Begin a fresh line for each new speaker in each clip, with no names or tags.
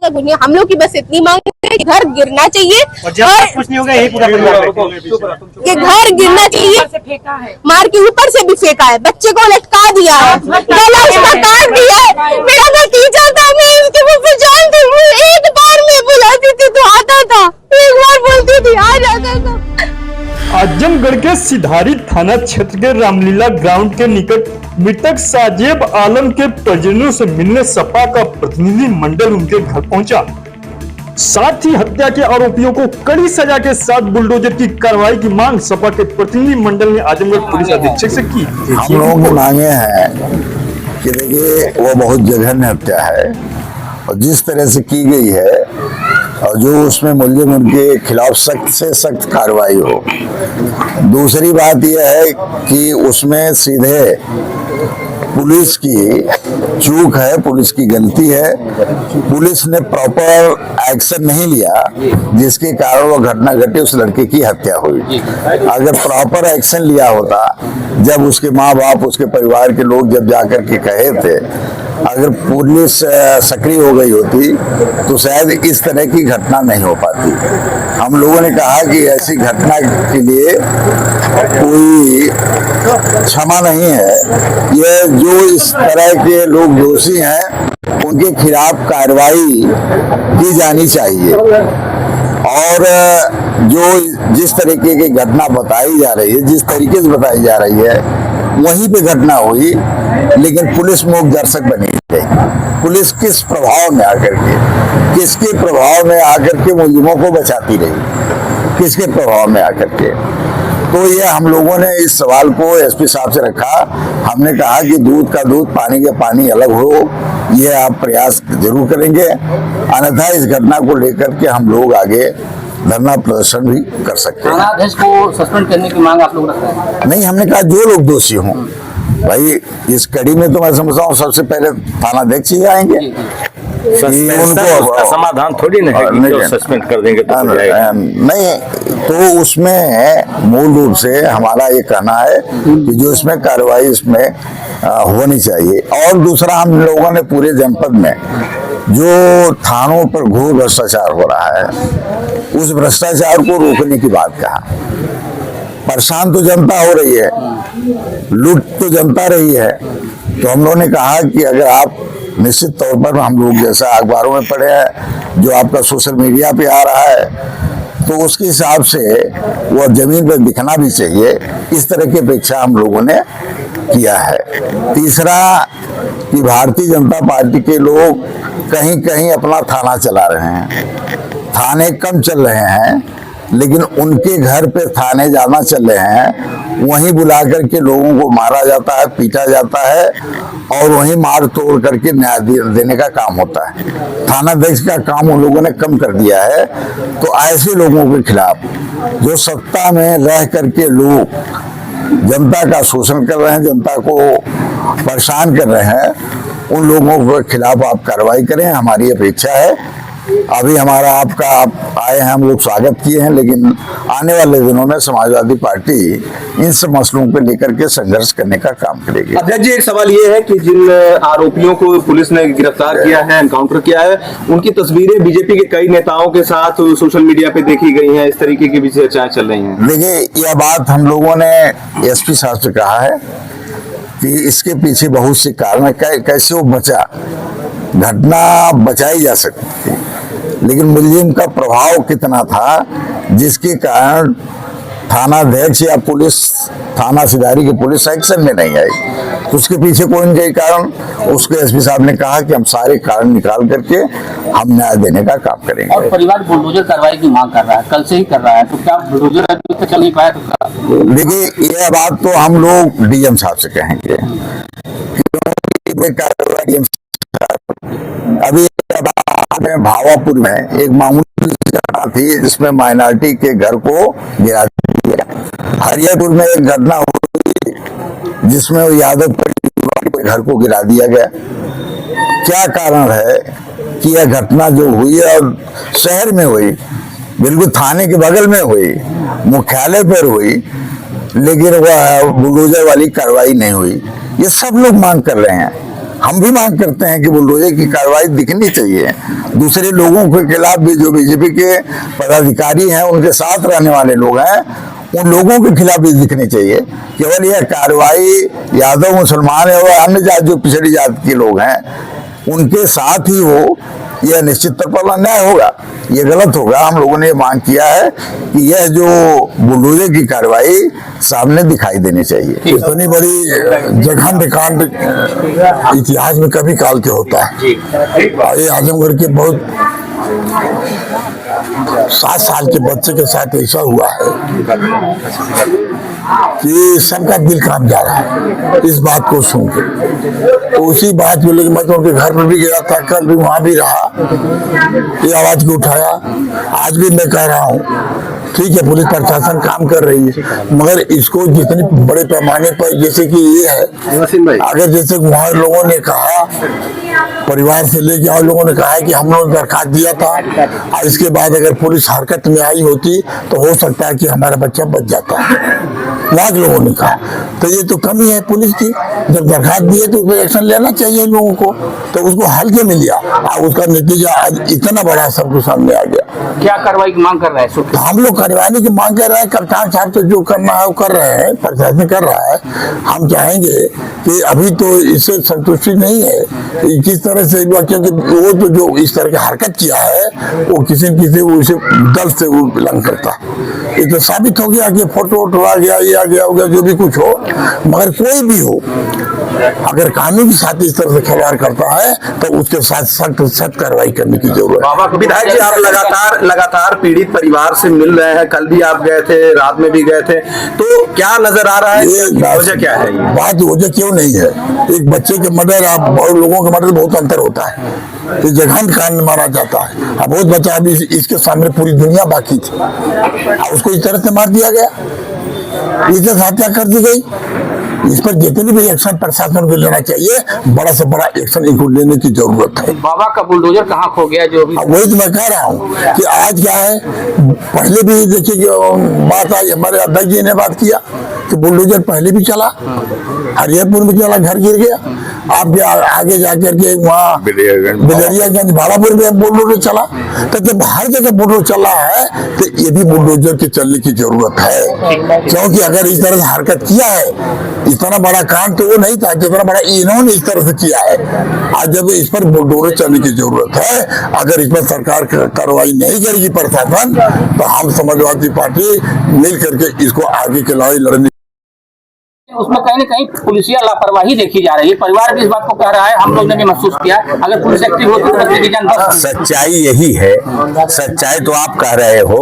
हम लोग की बस इतनी मांग है कि घर गिरना चाहिए और
कुछ नहीं होगा, यही पूरा
कि घर गिरना चाहिए। मार के ऊपर से भी फेंका है, बच्चे को लटका दिया है, गला उसका काट दिया है। मेरा भतीजा था, मैं इसके मुंह पे जानती हूँ, एक बार मैं बुलाती थी तो आता था, एक बार बोलती थी आ जाता था।
आजमगढ़ के सिधारी थाना क्षेत्र के रामलीला ग्राउंड के निकट मृतक साजेब आलम के परिजनों से मिलने सपा का प्रतिनिधि मंडल उनके घर पहुंचा। साथ ही हत्या के आरोपियों को कड़ी सजा के साथ बुलडोजर की कार्रवाई की मांग सपा के प्रतिनिधि मंडल ने आजमगढ़ पुलिस अधीक्षक से की।
हम लोगों की मांगे हैं कि देखिए वो बहुत जघन्य हत्या है और जिस तरह से की गई है और जो उसमें मुलजिम उनके खिलाफ सख्त से सख्त कार्रवाई हो। दूसरी बात यह है कि उसमें सीधे पुलिस की चूक है, पुलिस की गलती है, पुलिस ने प्रॉपर एक्शन नहीं लिया जिसके कारण वो घटना घटी, उस लड़के की हत्या हुई। अगर प्रॉपर एक्शन लिया होता, जब उसके माँ बाप उसके परिवार के लोग जब जाकर के कहे थे, अगर पुलिस सक्रिय हो गई होती तो शायद इस तरह की घटना नहीं हो पाती। हम लोगों ने कहा कि ऐसी घटना के लिए कोई क्षमा नहीं है। ये जो इस तरह के लोग दोषी हैं उनके खिलाफ कार्रवाई की जानी चाहिए और जो जिस तरीके की घटना बताई जा रही है, जिस तरीके से बताई जा रही है वहीं पे घटना हुई, लेकिन पुलिस मूक दर्शक बनी गई। पुलिस किस प्रभाव में आकर के, किसके प्रभाव में आकर के मुलजिमों को बचाती रही, किसके प्रभाव में आकर के। तो ये हम लोगों ने इस सवाल को एसपी साहब से रखा। हमने कहा कि दूध का दूध पानी का पानी अलग हो, ये आप प्रयास जरूर करेंगे, अन्यथा इस घटना को लेकर के हम लोग आगे धरना प्रदर्शन भी कर सकते हैं।
थानाध्यक्ष को सस्पेंड करने की मांग आप लोग रख रहे हैं?
नहीं, हमने कहा जो लोग दोषी हों, भाई इस कड़ी में तो मैं समझता हूँ सबसे पहले थानाध्यक्ष ही आएंगे।
उनको समाधान थोड़ी ना है कि सस्पेंड कर देंगे तो
नहीं, तो उसमें मूल रूप से हमारा ये कहना है कि जो इसमें कार्रवाई इसमें होनी चाहिए। और दूसरा, हम लोगों ने पूरे जनपद में जो थानों पर घोर भ्रष्टाचार हो रहा है, उस भ्रष्टाचार को रोकने की बात कहा। परेशान तो जनता हो रही है, लूट तो जनता रही है, तो हम लोगों ने कहा कि अगर आप निश्चित तौर पर हम लोग जैसा अखबारों में पढ़े हैं, जो आपका सोशल मीडिया पे आ रहा है, तो उसके हिसाब से वो जमीन पर दिखना भी चाहिए। इस तरह की अपेक्षा हम लोगों ने किया है। तीसरा कि भारतीय जनता पार्टी के लोग कहीं कहीं अपना थाना चला रहे हैं, थाने कम चल रहे हैं, लेकिन उनके घर पे थाने जाना चल रहे हैं, वहीं बुला करके लोगों को मारा जाता है, पीटा जाता है और वहीं मार तोड़ करके न्याय देने का काम होता है। थानाध्यक्ष का काम उन लोगों ने कम कर दिया है। तो ऐसे लोगों के खिलाफ जो सत्ता में रह करके लोग जनता का शोषण कर रहे हैं, जनता को परेशान कर रहे हैं, उन लोगों के खिलाफ आप कार्रवाई करें, हमारी अपेक्षा है। अभी हमारा आपका आप आए हैं, हम लोग स्वागत किए हैं, लेकिन आने वाले दिनों में समाजवादी पार्टी इन सब मसलों को लेकर के संघर्ष करने का काम करेगी।
अध्यक्ष जी, एक सवाल ये है कि जिन आरोपियों को पुलिस ने गिरफ्तार किया है, एनकाउंटर किया है, उनकी तस्वीरें बीजेपी के कई नेताओं के साथ सोशल मीडिया पे देखी गई हैं, इस तरीके की भी चर्चाएं चल रही हैं।
देखिए, यह बात हम लोगों ने एसपी साहब से कहा है कि इसके पीछे बहुत से कारण है, कैसे वो बचा, घटना बचाई जा सकती थी, लेकिन मुलजिम का प्रभाव कितना था जिसके कारण थानाध्यक्ष या पुलिस, थाना सिधारी की पुलिस एक्शन में नहीं आई। तो उसके पीछे कोई न कोई कारण, उसके एसपी साहब ने कहा कि हम सारे कारण निकाल करके हम न्याय देने का काम करेंगे।
और परिवार बुलडोजर कार्रवाई की मांग कर रहा है, कल से ही कर रहा है, तो क्या बुलडोजर अभी तक चल नहीं पाया? तो
देखिए, यह बात तो हम लोग डीएम साहब से कहेंगे। अभी भावापुर में एक मामूली घटना थी जिसमें माइनॉरिटी के घर को गिरा दिया। हरियापुर में एक घटना हुई जिसमें वो यादव परिवार के घर को गिरा दिया गया। क्या कारण है कि यह घटना जो हुई और शहर में हुई, बिल्कुल थाने के बगल में हुई, मुख्यालय पर हुई, लेकिन वह बुलडोजर वाली कार्रवाई नहीं हुई। ये सब लोग मांग कर रहे हैं। हम भी मांग करते हैं कि बुलडोजर की कार्रवाई दिखनी चाहिए। दूसरे लोगों के खिलाफ भी जो बीजेपी के पदाधिकारी हैं, उनके साथ रहने वाले लोग हैं, उन लोगों के खिलाफ भी दिखनी चाहिए। केवल यह कार्रवाई यादव मुसलमान है और अन्य जाति जो पिछड़ी जाति के लोग हैं उनके साथ ही हो, यह निश्चित तौर पर अन्याय होगा, ये गलत होगा। हम लोगों ने मांग किया है कि यह जो बुलडोजर की कार्रवाई सामने दिखाई देनी चाहिए। इतनी बड़ी जघन्य कांड इतिहास में कभी काल के होता है। ये आजमगढ़ के बहुत 7 साल के बच्चे के साथ ऐसा हुआ है कि सबका दिल काम जा रहा है इस बात को सुन के। तो उसी बात को लेकर मैं तो उनके घर पर भी गया था, कल भी वहां भी रहा, ये आवाज को उठाया। आज भी मैं कह रहा हूँ, ठीक है पुलिस प्रशासन काम कर रही है, मगर इसको जितने बड़े पैमाने पर, जैसे कि ये है, अगर जैसे वहाँ लोगों ने कहा, परिवार से लेके और लोगों ने कहा है कि हम लोगों ने दरखास्त दिया था, और इसके बाद अगर पुलिस हरकत में आई होती तो हो सकता है कि हमारा बच्चा बच जाता है, वहाँ के लोगों ने कहा। तो ये तो कमी है पुलिस की, जब दरखास्त दिए तो उस पर एक्शन लेना चाहिए लोगों को, तो उसको हल्के में लिया और उसका नतीजा आज इतना बड़ा सबको सामने आ गया।
क्या कार्रवाई की मांग कर रहा है?
हम लोग कार्रवाई की मांग कर रहे हैं। कप्तान साहब तो जो करना है वो कर रहे हैं, प्रशासन कर रहा है। हम चाहेंगे कि अभी तो इससे संतुष्टि नहीं है किस तरह से, क्योंकि वो तो जो इस तरह की हरकत किया है वो किसी न किसी उसे दल से उल्लंघन करता है। ये तो साबित हो गया कि फोटो वोटो आ गया, ये आ गया, हो गया, जो भी कुछ हो, मगर कोई भी हो, अगर कानून के साथ इस तरह से खिलवाड़ करता है तो उसके साथ सख्त कार्रवाई करने की जरूरत है।
विधायक जी, आप लगातार पीड़ित परिवार से मिल रहे हैं, कल भी आप गए थे, रात में भी गए थे, तो क्या नजर आ रहा है, वजह क्या है?
बात वजह क्यों नहीं है, एक बच्चे के मर्डर और लोगों के मर्डर बहुत अंतर होता है। तो जघन्य कांड मारा जाता है। अब बहुत बच्चा अभी इसके सामने पूरी दुनिया बाकी थी, उसको इस तरह से मार दिया गया, इज्जत हत्या कर दी गई। इस पर जितने भी एक्शन प्रशासन को लेना चाहिए, बड़ा से बड़ा एक्शन इनको लेने की जरूरत है।
बाबा का बुलडोजर कहाँ खो गया? जो भी
वही तो मैं कह रहा हूँ कि आज क्या है, पहले भी देखिए बात आई, हमारे अध्यक्ष जी ने बात किया कि बुलडोजर पहले भी चला, हरियापुर में चला, घर गिर गया। आप आगे जाकर के वहाँ बिलरियागंज भाड़ापुर में बुलडोजर चला। तो जब हर जगह बुलडोजर चल रहा है तो ये भी बुलडोजर के चलने की जरूरत है, क्योंकि अगर इस तरह से हरकत किया है, इतना बड़ा कांड तो वो नहीं था जितना बड़ा इन्होंने इस तरह से किया है। आज जब इस पर बुलडोजर चलने की जरूरत है, अगर इस पर सरकार कार्रवाई नहीं करेगी प्रशासन, तो हम समाजवादी पार्टी मिल करके इसको आगे की लड़ाई लड़ने,
उसमें कहीं न कहीं पुलिसिया लापरवाही देखी जा रही है। परिवार भी इस बात को कह रहा है, हम लोग ने भी महसूस किया, अगर पुलिस एक्टिव होती तो बच्चे की जान बच सकती।
सच्चाई यही है, सच्चाई तो आप कह रहे हो,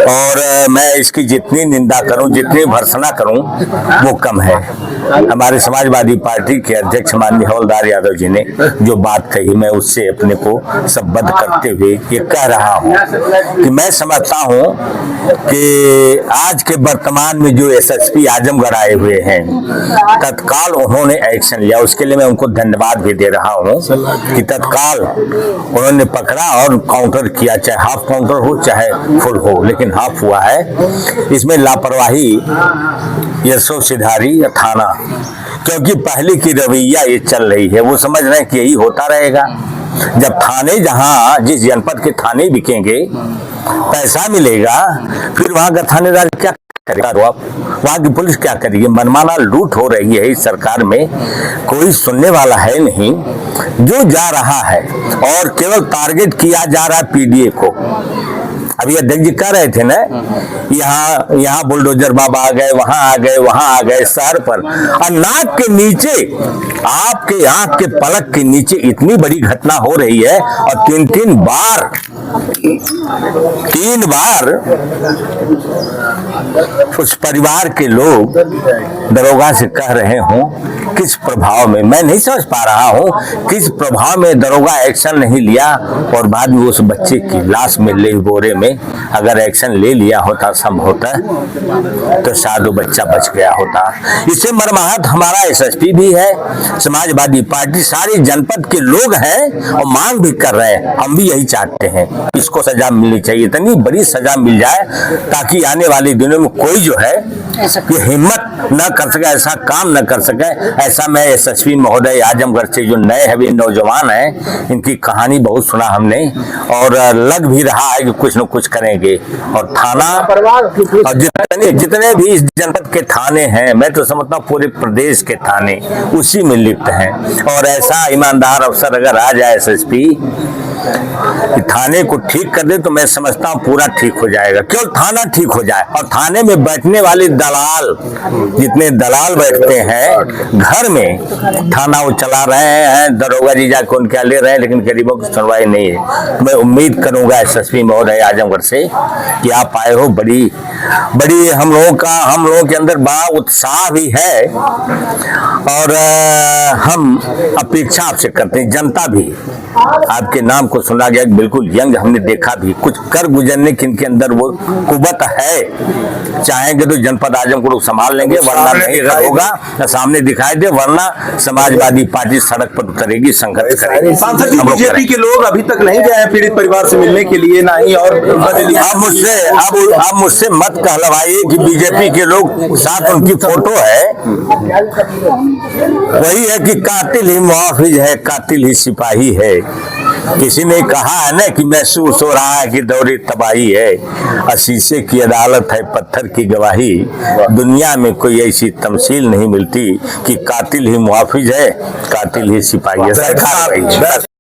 और मैं इसकी जितनी निंदा करूं, जितनी भर्त्सना करूं, वो कम है। हमारे समाजवादी पार्टी के अध्यक्ष माननीय हवलदार यादव जी ने जो बात कही, मैं उससे अपने को संबद्ध करते हुए ये कह रहा हूं कि मैं समझता हूं कि आज के वर्तमान में जो एसएसपी आजमगढ़ आए हुए हैं, तत्काल उन्होंने एक्शन लिया, उसके लिए मैं उनको धन्यवाद भी दे रहा हूं कि तत्काल उन्होंने पकड़ा और काउंटर किया, चाहे हाफ काउंटर हो चाहे फुल हो, लेकिन हाफ हुआ है। इसमें लापरवाही यशो सिधारी या थाना, क्योंकि पहले की रवैया ये चल रही है, वो समझ रहे हैं कि यही होता रहेगा। जब थाने, जहां जिस जनपद के थाने बिकेंगे, पैसा मिलेगा, फिर वहां का थानेदार क्या करेगा? वहां की पुलिस क्या करेगी? मनमाना लूट हो रही है इस सरकार में, कोई सुनने वाला है नहीं। जो जा रहा है और केवल टारगेट किया जा रहा है पीडीए को। अभी अध्यक्ष जी कह रहे थे ना, यहाँ बुलडोजर बाबा आ गए, वहां आ गए, वहां आ गए, शहर पर, और नाक के नीचे, आपके आंख के पलक के नीचे इतनी बड़ी घटना हो रही है, और तीन बार उस परिवार के लोग दरोगा से कह रहे हों, किस प्रभाव में, मैं नहीं समझ पा रहा हूं किस प्रभाव में दरोगा एक्शन नहीं लिया, और बाद में उस बच्चे की लाश मिल रही बोरे में। अगर एक्शन ले लिया होता संभवतः, तो शायद वो बच्चा बच गया होता। इससे मर्माहत हमारा एसएसपी भी है, समाजवादी पार्टी, सारे जनपद के लोग हैं, और मांग भी कर रहे हैं। हम भी यही चाहते हैं, इसको सजा मिलनी चाहिए, इतनी बड़ी सजा मिल जाए ताकि आने वाले दिनों में कोई जो है कि हिम्मत न कर सके, ऐसा काम न कर सके। ऐसा मैं एसएसपी महोदय आजमगढ़ से जो नए हैं, नौजवान हैं, इनकी कहानी बहुत सुना हमने और लग भी रहा है कि कुछ न कुछ करेंगे। और थाना और जितने भी इस जनपद के थाने हैं, मैं तो समझता हूँ पूरे प्रदेश के थाने उसी में लिप्त हैं। और ऐसा ईमानदार अफसर अगर आ जाए एसएसपी कि थाने को ठीक कर दे तो मैं समझता हूँ पूरा ठीक हो जाएगा। केवल थाना ठीक हो जाए और थाने में बैठने वाले दलाल, जितने दलाल बैठते हैं घर में, थाना वो चला रहे हैं, दरोगा जी जाके उनके यहाँ ले रहे हैं, लेकिन गरीबों की सुनवाई नहीं है। मैं उम्मीद करूंगा एसएसपी महोदय आजमगढ़ से कि आप आए हो, बड़ी हम लोगों के अंदर बड़ा उत्साह भी है और हम अपेक्षा आपसे करते हैं। जनता भी आपके नाम को सुना गया, बिल्कुल यंग हमने देखा भी, कुछ कर गुजरने की इनके अंदर वो कुवत है। चाहेंगे तो जनपद आजमगढ़ संभाल लेंगे, वरना नहीं होगा, सामने दिखाई दे, वरना समाजवादी पार्टी सड़क पर उतरेगी, संघर्ष करेगी।
सांसद जी, बीजेपी के लोग अभी तक नहीं गए पीड़ित परिवार से मिलने के लिए, ना ही और
अब मुझसे मत कहलवाइए कि बीजेपी के लोग, साथ उनकी फोटो है, वही है कि कातिल ही मुहाफिज है, कातिल ही सिपाही है। किसी ने कहा है ना कि महसूस हो रहा है कि दौरे तबाही है, शीशे की अदालत है, पत्थर की गवाही। दुनिया में कोई ऐसी तमसील नहीं मिलती कि कातिल ही मुहाफिज है, कातिल ही सिपाही है।